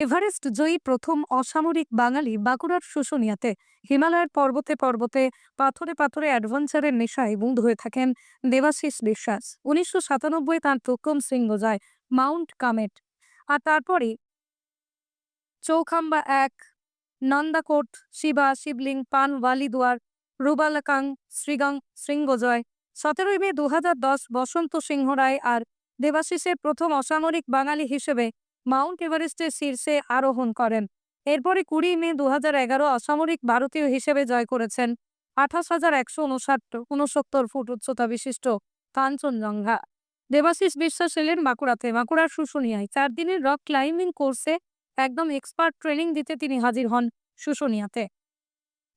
Everest জয়ী প্রথম অসামরিক বাঙালি বাঁকুড়ার শুশুনিয়াতে। হিমালয়ের পর্বতে পর্বতে, পাথরে পাথরে অ্যাডভেঞ্চারের নেশায় বুঁদ হয়ে থাকেন দেবাশিস বিশ্বাস। 1997 তাঁর প্রথম শৃঙ্গ যায় মাউন্ট কামেট। আর তারপরে চৌখাম্বা এক, নন্দাকোট, শিবা, শিবলিং, পান, ওয়ালিদুয়ার, রুবালাকাং, শ্রীগাং, শৃঙ্গজয়। 17ই মে 2010 বসন্ত সিংহ রায় আর দেবাশিসের প্রথম অসামরিক বাঙালি হিসেবে মাউন্ট এভারেস্টের শীর্ষে আরোহণ করেন। এরপরে 20মে 2011 অসামরিক ভারতীয় হিসেবে জয় করেছেন 28,169 ফুট উচ্চতা বিশিষ্ট কাঞ্চনজঙ্ঘা। দেবাশিস বিশ্বাস এলেন বাঁকুড়াতে, বাঁকুড়ার শুশুনিয়ায় 4 দিনের রক ক্লাইম্বিং কোর্সে একদম এক্সপার্ট ট্রেনিং দিতে তিনি হাজির হন শুশুনিয়াতে।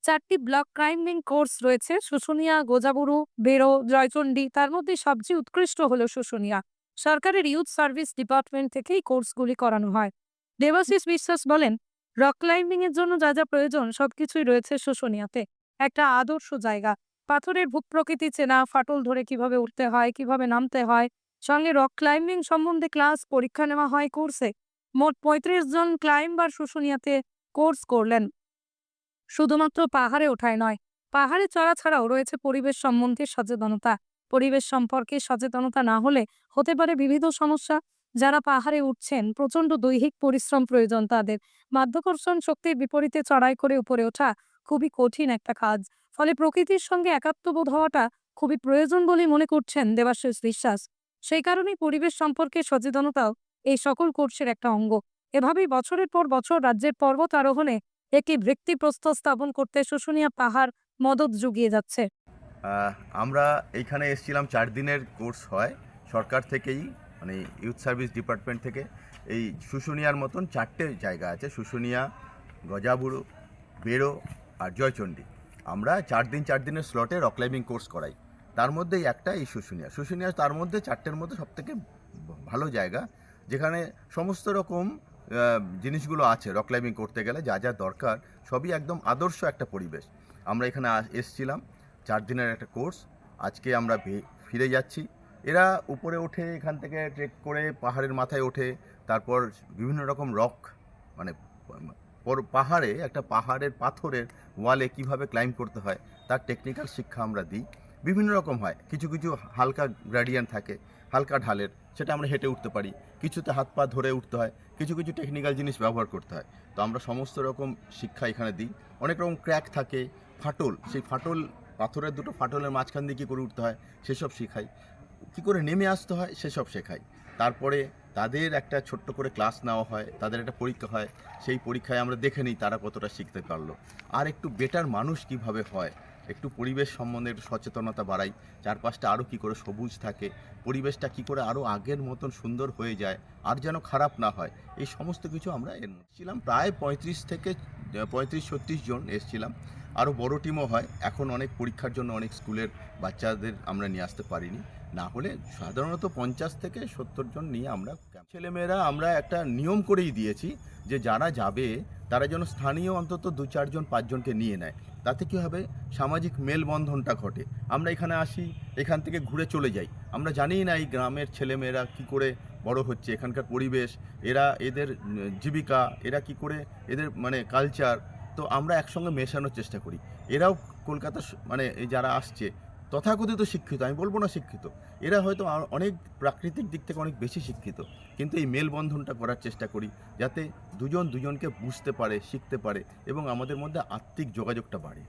4টি ব্লক ক্লাইম্বিং কোর্স রয়েছে শুশুনিয়া, গোজাবুরু, বেরো, জয়চণ্ডী। তার মধ্যে সবচেয়ে উৎকৃষ্ট হলো শুশুনিয়া। সরকারের ইউথ সার্ভিস ডিপার্টমেন্ট থেকেই কোর্সগুলি করানো হয়। দেবাশিস বিশ্বাস বলেন, রক ক্লাইম্বিং এর জন্য যা যা প্রয়োজন সবকিছুই রয়েছে শুশুনিয়াতে। একটা আদর্শ জায়গা। পাথরের ভূপ্রকৃতি চেনা, ফাটল ধরে কিভাবে উঠতে হয়, কিভাবে নামতে হয়, সঙ্গে রক ক্লাইম্বিং সম্বন্ধে ক্লাস, পরীক্ষা নেওয়া হয় কোর্সে। মোট 35 জন ক্লাইম্বার শুশুনিয়াতে কোর্স করলেন। শুধুমাত্র পাহাড়ে ওঠায় নয়, পাহাড়ে চড়া ছাড়াও রয়েছে পরিবেশ সম্বন্ধে সচেতনতা। পরিবেশ সম্পর্কে সচেতনতা না হলে হতে পারে বিবিধ সমস্যা। যারা পাহাড়ে উঠছেন, প্রচন্ড দৈহিক পরিশ্রম প্রয়োজন তাদের। মাধ্যাকর্ষণ শক্তির বিপরীতে চড়াই করে উপরে ওঠা খুবই কঠিন একটা কাজ। ফলে প্রকৃতির সঙ্গে একাত্মবোধ হওয়াটা খুবই প্রয়োজন বলেই মনে করছেন দেবাশিস বিশ্বাস। সেই কারণেই পরিবেশ সম্পর্কে সচেতনতাও এই সকল কোর্সের একটা অঙ্গ। এভাবেই বছরের পর বছর রাজ্যের পর্বত আরোহণে একটি ভিত্তিপ্রস্তর স্থাপন করতে শুশুনিয়া পাহাড় মদত জুগিয়ে যাচ্ছে। আমরা এইখানে এসেছিলাম, 4 দিনের কোর্স হয় সরকার থেকেই, মানে ইউথ সার্ভিস ডিপার্টমেন্ট থেকে। এই শুশুনিয়ার মতন 4টে জায়গা আছে, শুশুনিয়া, গজাবুরু, বেরো আর জয়চণ্ডী। আমরা 4 দিন 4 দিনের স্লটে রক ক্লাইম্বিং কোর্স করাই। তার মধ্যেই একটা এই শুশুনিয়া তার মধ্যে 4টের মধ্যে সবথেকে ভালো জায়গা, যেখানে সমস্ত রকম জিনিসগুলো আছে। রক ক্লাইম্বিং করতে গেলে যা যা দরকার সবই একদম আদর্শ একটা পরিবেশ। আমরা এখানে এসেছিলাম 4 দিনের একটা কোর্স। আজকে আমরা ফিরে যাচ্ছি। এরা উপরে ওঠে, এখান থেকে ট্রেক করে পাহাড়ের মাথায় ওঠে, তারপর বিভিন্ন রকম রক, মানে পাহাড়ে একটা পাহাড়ের পাথরের ওয়ালে কিভাবে ক্লাইম্ব করতে হয় তার টেকনিক্যাল শিক্ষা আমরা দিই। বিভিন্ন রকম হয়, কিছু কিছু হালকা গ্রেডিয়েন্ট থাকে, হালকা ঢালের, সেটা আমরা হেঁটে উঠতে পারি। কিছুতে হাত পা ধরে উঠতে হয়, কিছু কিছু টেকনিক্যাল জিনিস ব্যবহার করতে হয়। তো আমরা সমস্ত রকম শিক্ষা এখানে দিই। অনেক রকম ক্র্যাক থাকে, ফাটল, সেই ফাটল, পাথরের দুটো ফাটলের মাঝখান দিয়ে কী করে উঠতে হয় সেসব শেখাই, কী করে নেমে আসতে হয় সেসব শেখাই। তারপরে তাদের একটা ছোট্ট করে ক্লাস নেওয়া হয়, তাদের একটা পরীক্ষা হয়। সেই পরীক্ষায় আমরা দেখে নিই তারা কতটা শিখতে পারলো। আর একটু বেটার মানুষ কিভাবে হয়, একটু পরিবেশ সম্বন্ধে একটু সচেতনতা বাড়াই। চারপাশটা আরও কী করে সবুজ থাকে, পরিবেশটা কী করে আরও আগের মতন সুন্দর হয়ে যায়, আর যেন খারাপ না হয়, এই সমস্ত কিছু আমরা এর মধ্যে ছিলাম। প্রায় 35-36 জন এসেছিলাম। আরও বড় টিমও হয়। এখন অনেক পরীক্ষার জন্য অনেক স্কুলের বাচ্চাদের আমরা নিয়ে আসতে পারিনি, না হলে সাধারণত 50 থেকে 70 জন নিয়ে আমরা ছেলেমেয়েরা আমরা একটা নিয়ম করেই দিয়েছি যে যারা যাবে তারা যেন স্থানীয় অন্তত 2-4 জন 5 জনকে নিয়ে নেয়। তাতে কী হবে, সামাজিক মেলবন্ধনটা ঘটে। আমরা এখানে আসি, এখান থেকে ঘুরে চলে যাই, আমরা জানিই না এই গ্রামের ছেলেমেয়েরা কী করে বড় হচ্ছে, এখানকার পরিবেশ, এরা এদের জীবিকা, এরা কি করে এদের মানে কালচার। তো আমরা একসঙ্গে মেশানোর চেষ্টা করি। এরাও কলকাতা মানে এই যারা আসছে তথাকথিত শিক্ষিত, আমি বলবো না শিক্ষিত, এরা হয়তো অনেক প্রাকৃতিক দিক থেকে অনেক বেশি শিক্ষিত, কিন্তু এই মেলবন্ধনটা করার চেষ্টা করি যাতে দুজন দুজনকে বুঝতে পারে, শিখতে পারে এবং আমাদের মধ্যে আত্মিক যোগাযোগটা বাড়ে।